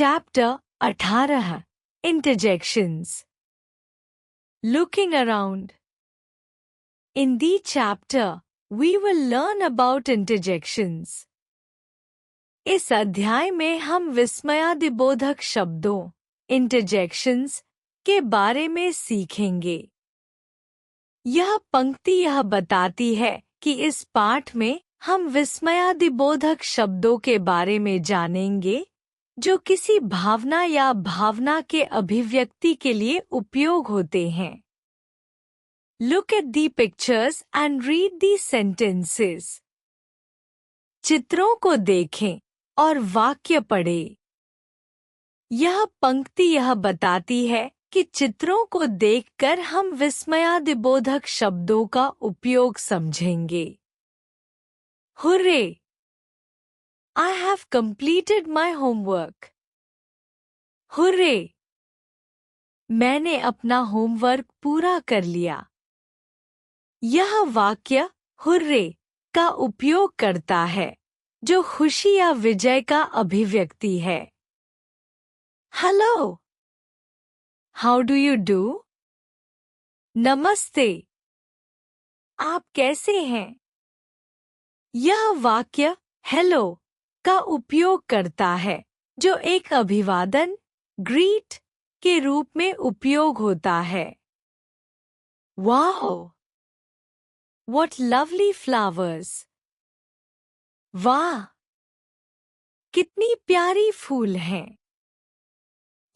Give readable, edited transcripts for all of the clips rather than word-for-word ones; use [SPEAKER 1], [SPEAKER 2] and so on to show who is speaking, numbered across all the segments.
[SPEAKER 1] Chapter 18 Interjections. Looking around. In the chapter, we will learn about interjections. इस अध्याय में हम विस्मयादिबोधक शब्दों interjections के बारे में सीखेंगे। यह पंक्ति यह बताती है कि इस पाठ में हम विस्मयादिबोधक शब्दों के बारे में जानेंगे जो किसी भावना या भावना के अभिव्यक्ति के लिए उपयोग होते हैं। Look at the pictures and read the sentences. चित्रों को देखें और वाक्य पढ़ें। यह पंक्ति यह बताती है कि चित्रों को देखकर हम विस्मयादिबोधक शब्दों का उपयोग समझेंगे। Hooray! I have completed my homework. Hooray! मैंने अपना होमवर्क पूरा कर लिया। यह वाक्य हुर्रे का उपयोग करता है जो खुशी या विजय का अभिव्यक्ति है। Hello! How do you do? नमस्ते। आप कैसे हैं? यह वाक्य हेलो का उपयोग करता है जो एक अभिवादन ग्रीट के रूप में उपयोग होता है। Wow! What lovely flowers! वाह! कितनी प्यारी फूल हैं।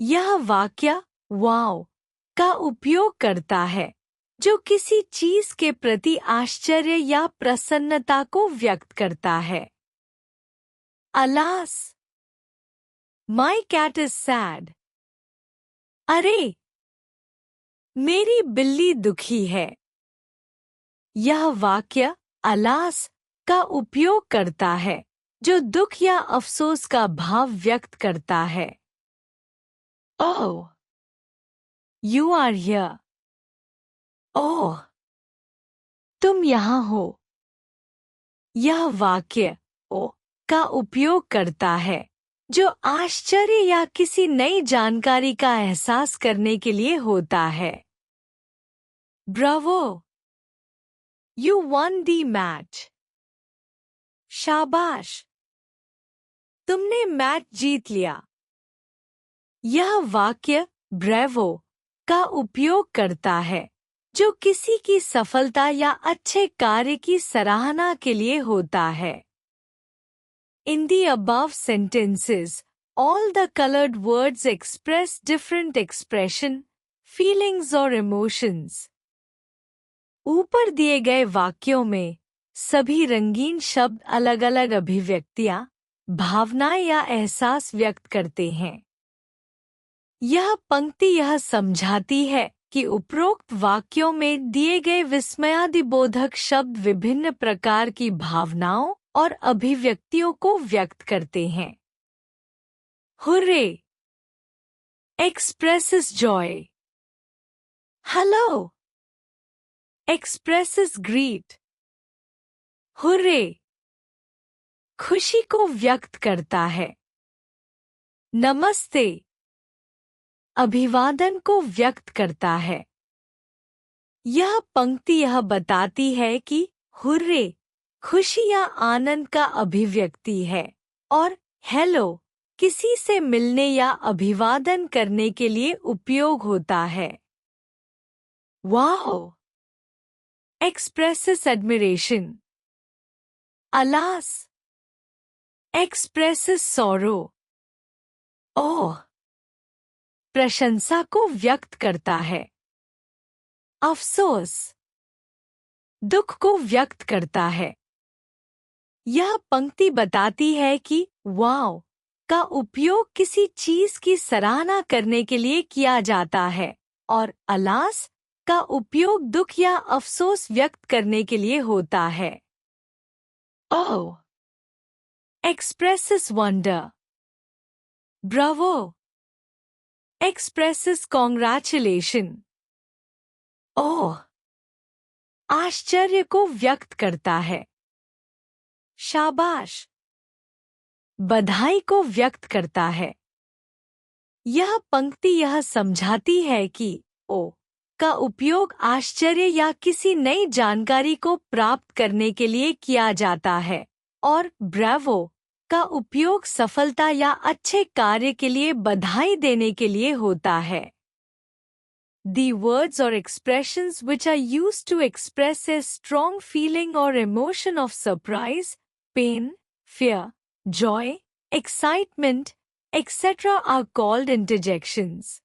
[SPEAKER 1] यह वाक्य वाव का उपयोग करता है जो किसी चीज के प्रति आश्चर्य या प्रसन्नता को व्यक्त करता है। Alas! My cat is sad. अरे! मेरी बिल्ली दुखी है। यह वाक्य अलास का उपयोग करता है जो दुख या अफसोस का भाव व्यक्त करता है। Oh! You are here. Oh! तुम यहाँ हो। यह वाक्य ओ का उपयोग करता है जो आश्चर्य या किसी नई जानकारी का एहसास करने के लिए होता है। Bravo! You won the match. शाबाश! तुमने मैच जीत लिया। यह वाक्य ब्रेवो का उपयोग करता है जो किसी की सफलता या अच्छे कार्य की सराहना के लिए होता है। In the above sentences, all the colored words express different expression, feelings or emotions. ऊपर दिए गए वाक्यों में सभी रंगीन शब्द अलग-अलग अभिव्यक्तियां, भावनाएं या एहसास व्यक्त करते हैं। यह पंक्ति यह समझाती है कि उपरोक्त वाक्यों में दिए गए विस्मयादिबोधक शब्द विभिन्न प्रकार की भावनाओं और अभिव्यक्तियों को व्यक्त करते हैं। Hooray! Expresses joy. Hello! Expresses greet. Hooray! खुशी को व्यक्त करता है। नमस्ते! अभिवादन को व्यक्त करता है। यह पंक्ति यह बताती है कि हुर्रे खुशी या आनंद का अभिव्यक्ति है और हेलो किसी से मिलने या अभिवादन करने के लिए उपयोग होता है। Wow! Expresses admiration. Alas! Expresses sorrow. Oh! प्रशंसा को व्यक्त करता है। अफसोस! दुख को व्यक्त करता है। यह पंक्ति बताती है कि वाव का उपयोग किसी चीज की सराहना करने के लिए किया जाता है और अलास का उपयोग दुख या अफसोस व्यक्त करने के लिए होता है। Oh! Expresses wonder. Bravo! Expresses congratulation. Oh! आश्चर्य को व्यक्त करता है। शाबाश! बधाई को व्यक्त करता है। यह पंक्ति यह समझाती है कि ओ का उपयोग आश्चर्य या किसी नई जानकारी को प्राप्त करने के लिए किया जाता है और ब्रावो का उपयोग सफलता या अच्छे कार्य के लिए बधाई देने के लिए होता है। The words or expressions which are used to express a strong feeling or emotion of surprise, pain, fear, joy, excitement, etc. are called interjections.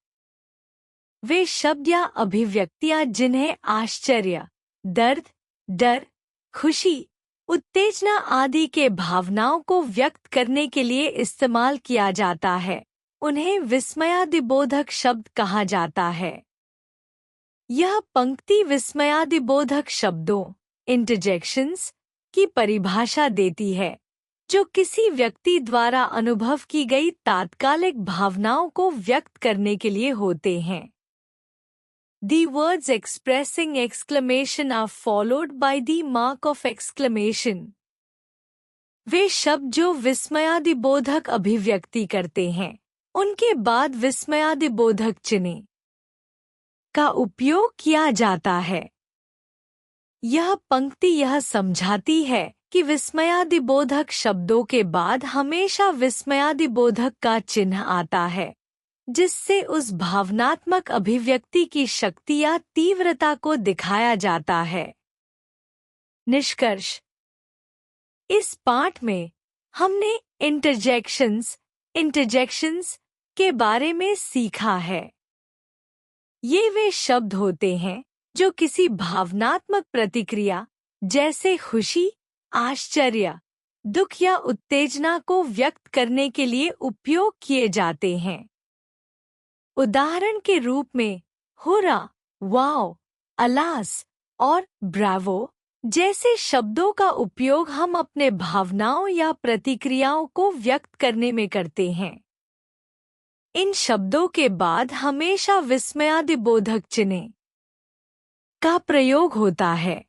[SPEAKER 1] वे शब्द या अभिव्यक्तियां जिन्हें आश्चर्य, दर्द, डर, खुशी, उत्तेजना आदि के भावनाओं को व्यक्त करने के लिए इस्तेमाल किया जाता है, उन्हें विस्मयादिबोधक शब्द कहा जाता है। यह पंक्ति विस्मयादिबोधक शब्दों इंटरजेक्शंस की परिभाषा देती है जो किसी व्यक्ति द्वारा अनुभव की गई तात्कालिक भावनाओं को व्यक्त करने के लिए होते हैं। The words expressing exclamation are followed by the mark of exclamation. वे शब्द जो विस्मयादिबोधक अभिव्यक्ति करते हैं, उनके बाद विस्मयादिबोधक चिन्ह का उपयोग किया जाता है। यह पंक्ति यह समझाती है कि विस्मयादिबोधक शब्दों के बाद हमेशा विस्मयादिबोधक का चिन्ह आता है, जिससे उस भावनात्मक अभिव्यक्ति की शक्ति या तीव्रता को दिखाया जाता है। निष्कर्ष: इस पाठ में हमने इंटरजेक्शंस के बारे में सीखा है। ये वे शब्द होते हैं जो किसी भावनात्मक प्रतिक्रिया जैसे खुशी, आश्चर्य, दुख या उत्तेजना को व्यक्त करने के लिए उपयोग किए जाते हैं। उदाहरण के रूप में हुर्रा, वाओ, अलास और ब्रावो जैसे शब्दों का उपयोग हम अपने भावनाओं या प्रतिक्रियाओं को व्यक्त करने में करते हैं। इन शब्दों के बाद हमेशा विस्मयादिबोधक चिन्ह का प्रयोग होता है।